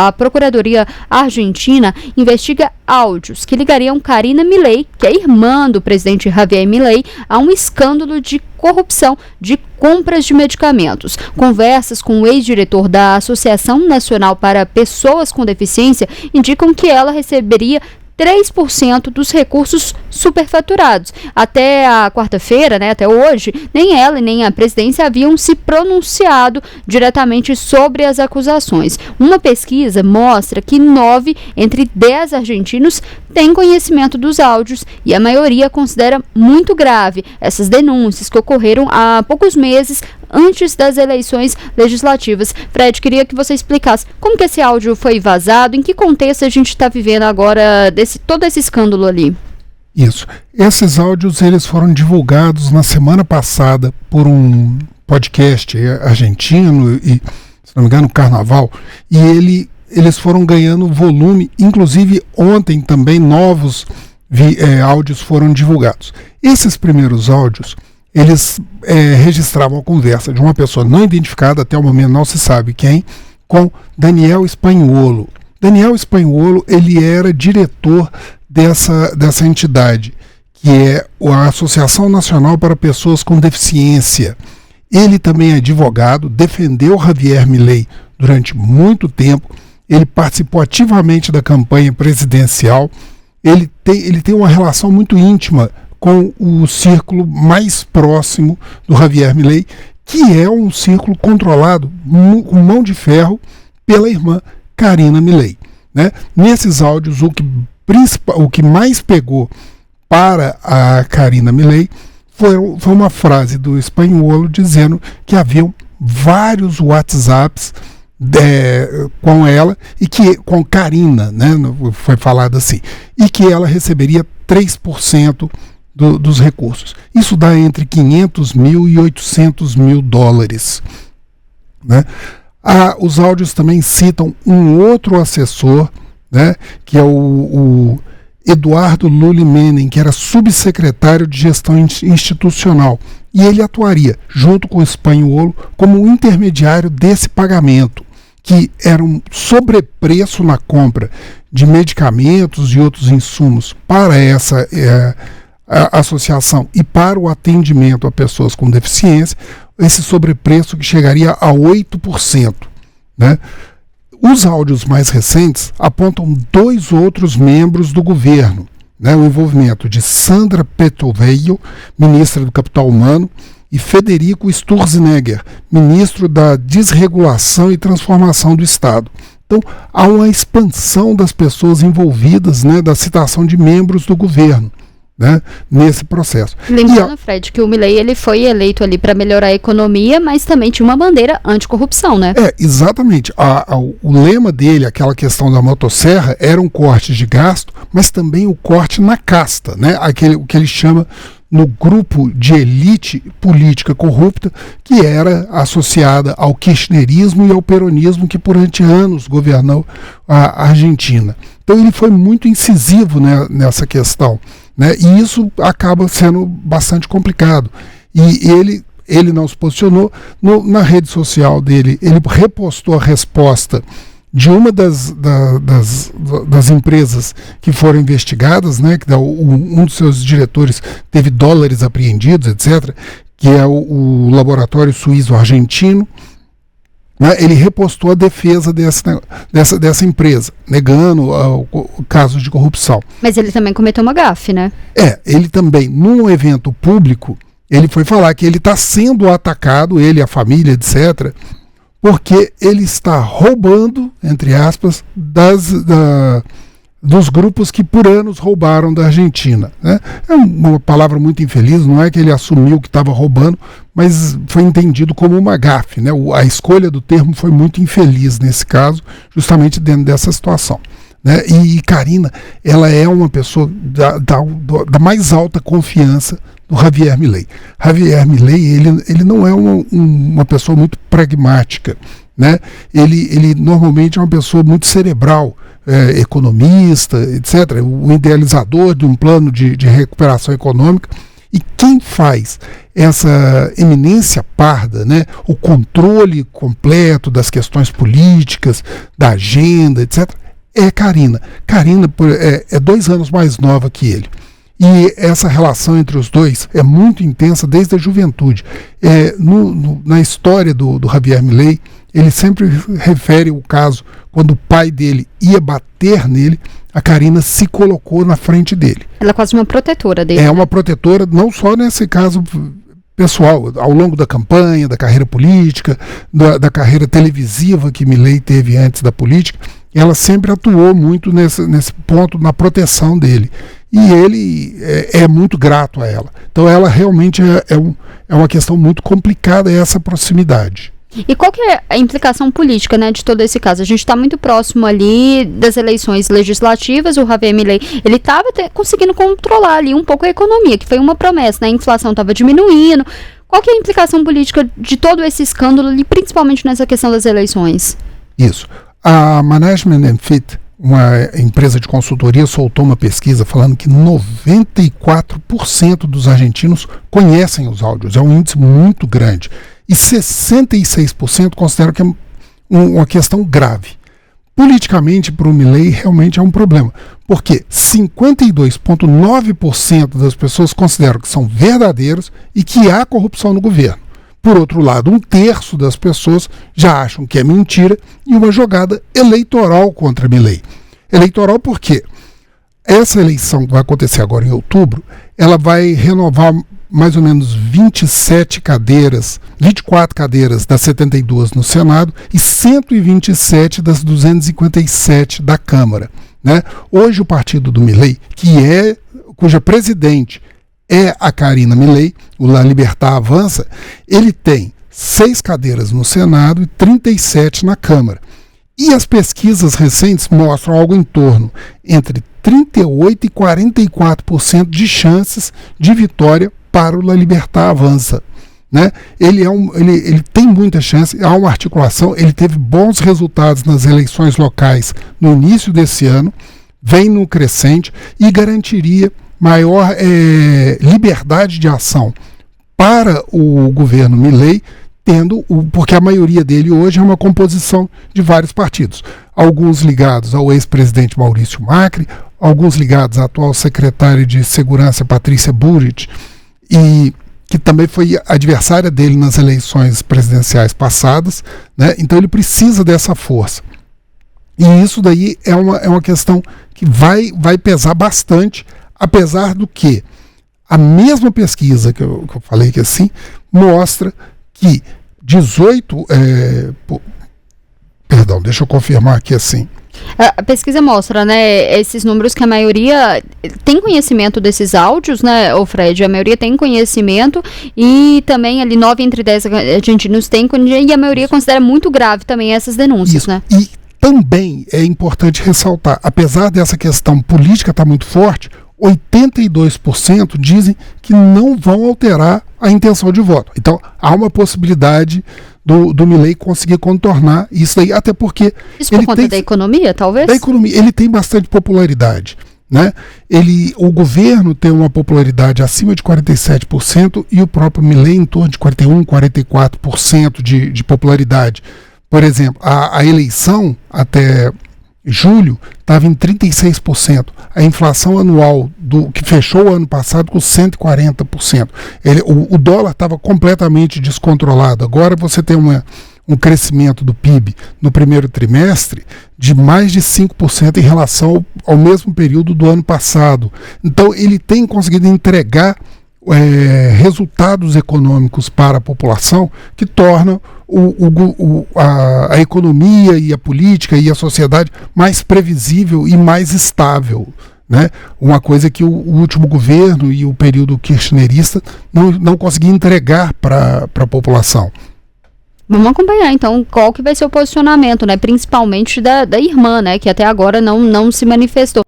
a Procuradoria Argentina investiga áudios que ligariam Karina Milei, que é irmã do presidente Javier Milei, a um escândalo de corrupção de compras de medicamentos. Conversas com o ex-diretor da Associação Nacional para Pessoas com Deficiência indicam que ela receberia 3% dos recursos superfaturados. Até a quarta-feira, até hoje, nem ela e nem a presidência haviam se pronunciado diretamente sobre as acusações. Uma pesquisa mostra que 9 entre 10 argentinos têm conhecimento dos áudios e a maioria considera muito grave essas denúncias que ocorreram há poucos meses antes das eleições legislativas. Fred, queria que você explicasse como que esse áudio foi vazado, em que contexto a gente está vivendo agora todo esse escândalo ali. Isso. Esses áudios eles foram divulgados na semana passada por um podcast argentino e, se não me engano, Carnaval, e eles foram ganhando volume, inclusive ontem também novos áudios foram divulgados. Esses primeiros áudios, eles registravam a conversa de uma pessoa não identificada, até o momento não se sabe quem, com Daniel Spanhuolo. Daniel Spanhuolo, ele era diretor dessa entidade, que é a Associação Nacional para Pessoas com Deficiência. Ele também é advogado, defendeu Javier Milei durante muito tempo, ele participou ativamente da campanha presidencial, ele tem uma relação muito íntima com o círculo mais próximo do Javier Milei, que é um círculo controlado com mão de ferro pela irmã Karina Milei, né? Nesses áudios, o que mais pegou para a Karina Milei foi uma frase do Spanhuolo dizendo que haviam vários WhatsApps com ela e que com Karina, né, foi falado assim, e que ela receberia 3% dos recursos. Isso dá entre 500 mil e 800 mil dólares, né? Os áudios também citam um outro assessor, né, que é o Eduardo Lully Menem, que era subsecretário de gestão institucional, e ele atuaria junto com o Spanhuolo como um intermediário desse pagamento, que era um sobrepreço na compra de medicamentos e outros insumos para essa a associação e para o atendimento a pessoas com deficiência, esse sobrepreço que chegaria a 8%, né? Os áudios mais recentes apontam 2 outros membros do governo, né? O envolvimento de Sandra Petoveio, ministra do Capital Humano, e Federico Sturzenegger, ministro da Desregulação e Transformação do Estado. Então, há uma expansão das pessoas envolvidas, né, da citação de membros do governo, né, nesse processo. Lembrando, Fred, que o Milei ele foi eleito ali para melhorar a economia, mas também tinha uma bandeira anticorrupção, né? Exatamente. O lema dele, aquela questão da motosserra, era um corte de gasto, mas também o corte na casta, né? O que ele chama no grupo de elite política corrupta, que era associada ao kirchnerismo e ao peronismo que durante anos governou a Argentina. Então ele foi muito incisivo, né, nessa questão, né, e isso acaba sendo bastante complicado. E ele não se posicionou na rede social dele, ele repostou a resposta de uma das empresas que foram investigadas, né, que um dos seus diretores teve dólares apreendidos, etc., que é o laboratório suíço argentino, né, ele repostou a defesa dessa empresa, negando o caso de corrupção. Mas ele também cometeu uma gafe, né? Ele também, num evento público, ele foi falar que ele está sendo atacado, ele, a família, etc., porque ele está roubando, entre aspas, dos grupos que por anos roubaram da Argentina, né? É uma palavra muito infeliz, não é que ele assumiu que estava roubando, mas foi entendido como uma gafe, né? A escolha do termo foi muito infeliz nesse caso, justamente dentro dessa situação, né? E Karina, ela é uma pessoa da mais alta confiança do Javier Milei. Javier Milei, ele não é uma pessoa muito pragmática, né? Ele normalmente é uma pessoa muito cerebral, economista, etc., o idealizador de um plano de recuperação econômica, E quem faz essa eminência parda, né, o controle completo das questões políticas, da agenda, etc., é Karina. Karina é 2 anos mais nova que ele. E essa relação entre os dois é muito intensa desde a juventude. Na história do Javier Milei, ele sempre refere o caso quando o pai dele ia bater nele, a Karina se colocou na frente dele. Ela é quase uma protetora dele. É uma protetora, não só nesse caso pessoal, ao longo da campanha, da carreira política, da carreira televisiva que Milei teve antes da política, ela sempre atuou muito nesse ponto, na proteção dele. E ele é muito grato a ela. Então ela realmente é uma questão muito complicada, essa proximidade. E qual que é a implicação política, né, de todo esse caso? A gente está muito próximo ali das eleições legislativas, o Javier Milei, ele estava conseguindo controlar ali um pouco a economia, que foi uma promessa, né? A inflação estava diminuindo. Qual que é a implicação política de todo esse escândalo ali, principalmente nessa questão das eleições? Isso. A Management & Fit, uma empresa de consultoria, soltou uma pesquisa falando que 94% dos argentinos conhecem os áudios. É um índice muito grande. E 66% consideram que é uma questão grave. Politicamente, para o Milei, realmente é um problema. Porque 52,9% das pessoas consideram que são verdadeiros e que há corrupção no governo. Por outro lado, 1/3 das pessoas já acham que é mentira e uma jogada eleitoral contra Milei. Eleitoral por quê? Essa eleição que vai acontecer agora em outubro, ela vai renovar mais ou menos 24 cadeiras das 72 no Senado e 127 das 257 da Câmara, né? Hoje o partido do Milei, cuja presidente é a Karina Milei, o La Libertad Avança, ele tem 6 cadeiras no Senado e 37 na Câmara. E as pesquisas recentes mostram algo em torno entre 38% e 44% de chances de vitória para o La Libertad Avança, né? Ele tem muita chance, há uma articulação, ele teve bons resultados nas eleições locais no início desse ano, vem no crescente e garantiria maior liberdade de ação para o governo Milei, porque a maioria dele hoje é uma composição de vários partidos, alguns ligados ao ex-presidente Maurício Macri, alguns ligados à atual secretária de Segurança Patrícia Bullrich, e que também foi adversária dele nas eleições presidenciais passadas, né? Então ele precisa dessa força. E isso daí é uma questão que vai pesar bastante, apesar do que a mesma pesquisa que eu falei que assim, mostra que 18... perdão, deixa eu confirmar aqui assim. A pesquisa mostra, né, esses números que a maioria tem conhecimento desses áudios, né, o Fred? A maioria tem conhecimento e também ali 9 entre 10 argentinos têm, e a maioria considera muito grave também essas denúncias, isso, né? E também é importante ressaltar, apesar dessa questão política estar muito forte, 82% dizem que não vão alterar a intenção de voto. Então, há uma possibilidade do Milei conseguir contornar isso aí, até porque... Isso por conta da economia, talvez? Da economia. Ele tem bastante popularidade, né? O governo tem uma popularidade acima de 47% e o próprio Milei em torno de 41%, 44% de popularidade. Por exemplo, a eleição até julho estava em 36%. A inflação anual que fechou o ano passado com 140%. O dólar estava completamente descontrolado. Agora você tem um crescimento do PIB no primeiro trimestre de mais de 5% em relação ao mesmo período do ano passado. Então ele tem conseguido entregar resultados econômicos para a população que tornam a economia e a política e a sociedade mais previsível e mais estável, né? Uma coisa que o último governo e o período kirchnerista não conseguiam entregar para a população. Vamos acompanhar, então, qual que vai ser o posicionamento, né? Principalmente da irmã, né? Que até agora não se manifestou.